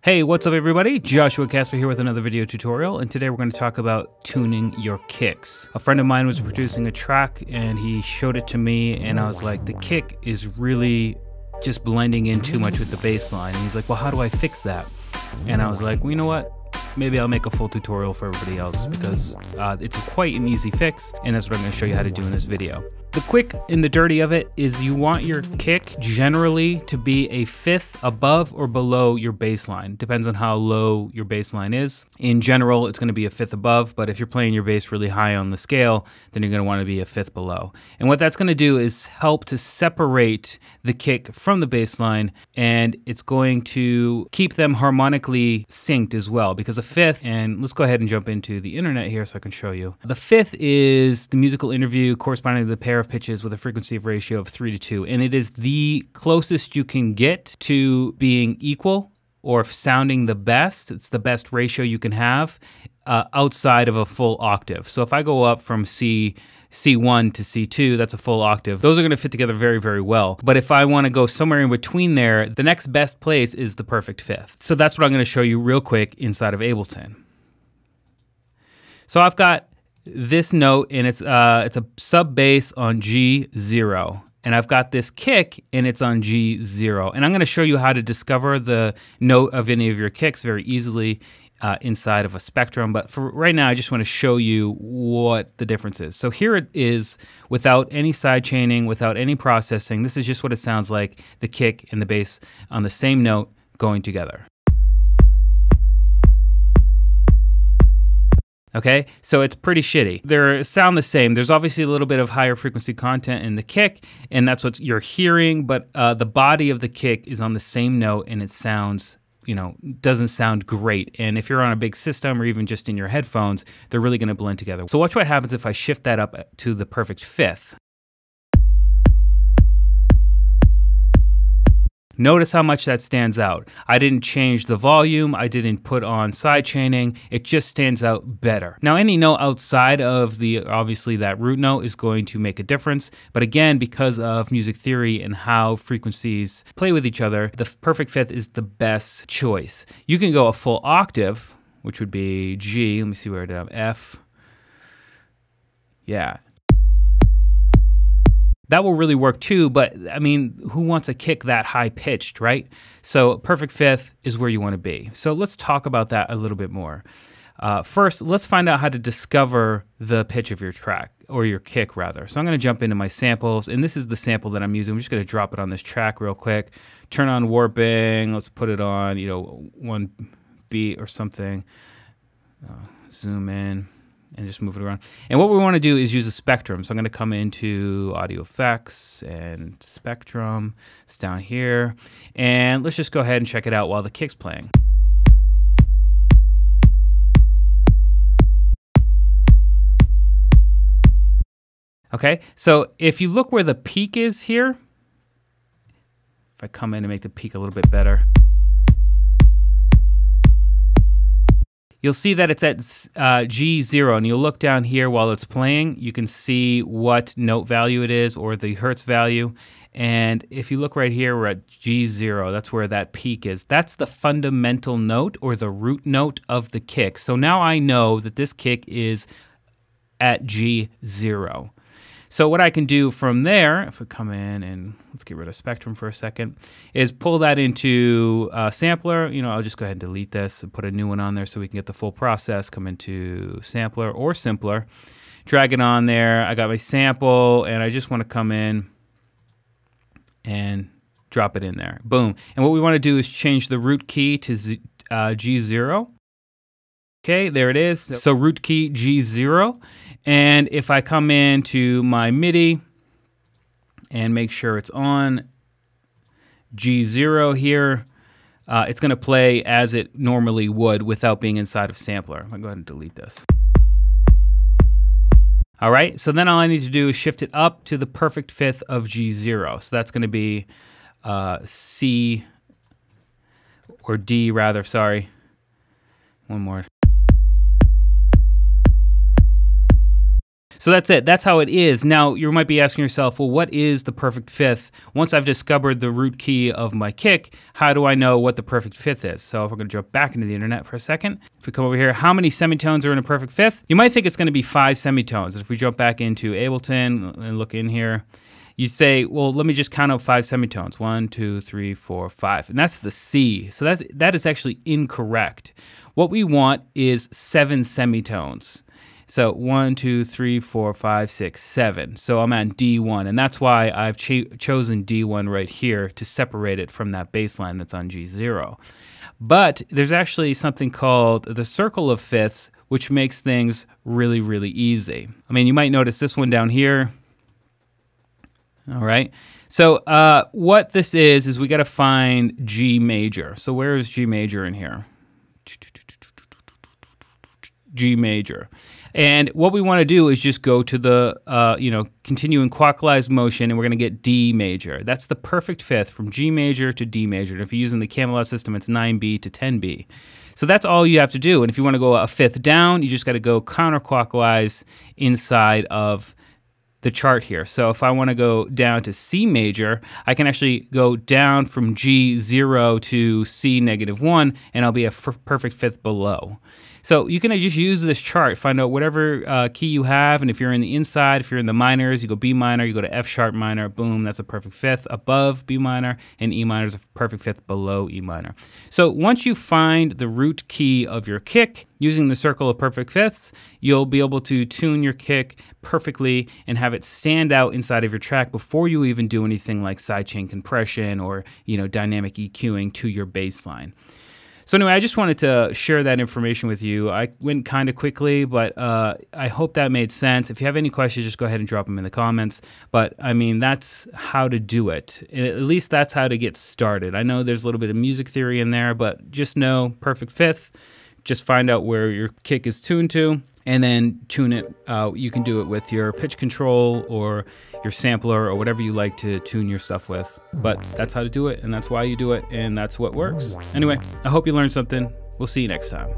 Hey, what's up everybody? Joshua Casper here with another video tutorial, and today we're going to talk about tuning your kicks. A friend of mine was producing a track and he showed it to me and I was like, the kick is really just blending in too much with the bass line. And he's like, well, how do I fix that? And I was like, well, you know what? Maybe I'll make a full tutorial for everybody else because it's quite an easy fix, and that's what I'm going to show you how to do in this video. The quick and the dirty of it is you want your kick generally to be a fifth above or below your bass line. Depends on how low your bass line is. In general, it's going to be a fifth above, but if you're playing your bass really high on the scale, then you're going to want to be a fifth below. And what that's going to do is help to separate the kick from the bass line, and it's going to keep them harmonically synced as well, because a fifth, and let's go ahead and jump into the internet here so I can show you. The fifth is the musical interview corresponding to the pair of pitches with a frequency of ratio of 3:2, and it is the closest you can get to being equal or sounding the best. It's the best ratio you can have outside of a full octave. So if I go up from C1 to C2, that's a full octave. Those are going to fit together very, very well. But if I want to go somewhere in between there, the next best place is the perfect fifth. So that's what I'm going to show you real quick inside of Ableton. So I've got this note, and it's a sub bass on G0, and I've got this kick and it's on G0, and I'm going to show you how to discover the note of any of your kicks very easily inside of a Spectrum. But for right now, I just want to show you what the difference is. So here it is without any side chaining, without any processing. This is just what it sounds like, the kick and the bass on the same note going together. Okay, so it's pretty shitty. They sound the same. There's obviously a little bit of higher frequency content in the kick, and that's what you're hearing, but the body of the kick is on the same note, and it sounds, doesn't sound great. And if you're on a big system or even just in your headphones, they're really gonna blend together. So watch what happens if I shift that up to the perfect fifth. Notice how much that stands out. I didn't change the volume, I didn't put on side chaining, it just stands out better. Now any note outside of obviously that root note is going to make a difference, but again, because of music theory and how frequencies play with each other, the perfect fifth is the best choice. You can go a full octave, which would be G, let me see where it is, F, yeah. That will really work too, but I mean, who wants a kick that high pitched, right? So perfect fifth is where you want to be. So let's talk about that a little bit more. First, let's find out how to discover the pitch of your track, or your kick rather. So I'm going to jump into my samples, and this is the sample that I'm using. I'm just going to drop it on this track real quick. Turn on warping. Let's put it on, 1 beat or something. Zoom in and just move it around. And what we want to do is use a Spectrum. So I'm going to come into Audio Effects and Spectrum. It's down here. And let's just go ahead and check it out while the kick's playing. Okay, so if you look where the peak is here, if I come in and make the peak a little bit better, you'll see that it's at G0, and you'll look down here while it's playing. You can see what note value it is, or the hertz value. And if you look right here, we're at G0. That's where that peak is. That's the fundamental note, or the root note of the kick. So now I know that this kick is at G0. So what I can do from there, if we come in and let's get rid of Spectrum for a second, is pull that into Sampler. I'll just go ahead and delete this and put a new one on there so we can get the full process. Come into Sampler or Simpler, drag it on there. I got my sample, and I just want to come in and drop it in there. Boom. And what we want to do is change the root key to G0. Okay, there it is. So root key G0. And if I come into my MIDI and make sure it's on G0 here, it's going to play as it normally would without being inside of Sampler. I'll go ahead and delete this. All right, so then all I need to do is shift it up to the perfect fifth of G0. So that's going to be C, or D rather, sorry. One more. So that's it. That's how it is. Now, you might be asking yourself, well, what is the perfect fifth? Once I've discovered the root key of my kick, how do I know what the perfect fifth is? So if we're going to jump back into the internet for a second, if we come over here, how many semitones are in a perfect fifth? You might think it's going to be 5 semitones. If we jump back into Ableton and look in here, you say, well, let me just count out 5 semitones. 1, 2, 3, 4, 5. And that's the C. So that is actually incorrect. What we want is 7 semitones. So 1, 2, 3, 4, 5, 6, 7. So I'm at D1, and that's why I've chosen D1 right here to separate it from that bass line that's on G0. But there's actually something called the circle of fifths, which makes things really, really easy. I mean, you might notice this one down here. All right. So what this is we got to find G major. So where is G major in here? G major. And what we want to do is just go to the, continue in clockwise motion, and we're going to get D major. That's the perfect fifth from G major to D major. And if you're using the Camelot system, it's 9B to 10B. So that's all you have to do. And if you want to go a fifth down, you just got to go counterclockwise inside of the chart here. So if I want to go down to C major, I can actually go down from G0 to C -1, and I'll be a perfect fifth below. So you can just use this chart, find out whatever key you have, and if you're in the inside, if you're in the minors, you go B minor, you go to F sharp minor, boom, that's a perfect fifth above B minor, and E minor is a perfect fifth below E minor. So once you find the root key of your kick, using the circle of perfect fifths, you'll be able to tune your kick perfectly and have it stand out inside of your track before you even do anything like sidechain compression or dynamic EQing to your bass line. So anyway, I just wanted to share that information with you. I went kind of quickly, but I hope that made sense. If you have any questions, just go ahead and drop them in the comments. But I mean, that's how to do it. At least that's how to get started. I know there's a little bit of music theory in there, but just know perfect fifth. Just find out where your kick is tuned to, and then tune it. You can do it with your pitch control or your sampler or whatever you like to tune your stuff with. But that's how to do it, and that's why you do it, and that's what works. Anyway, I hope you learned something. We'll see you next time.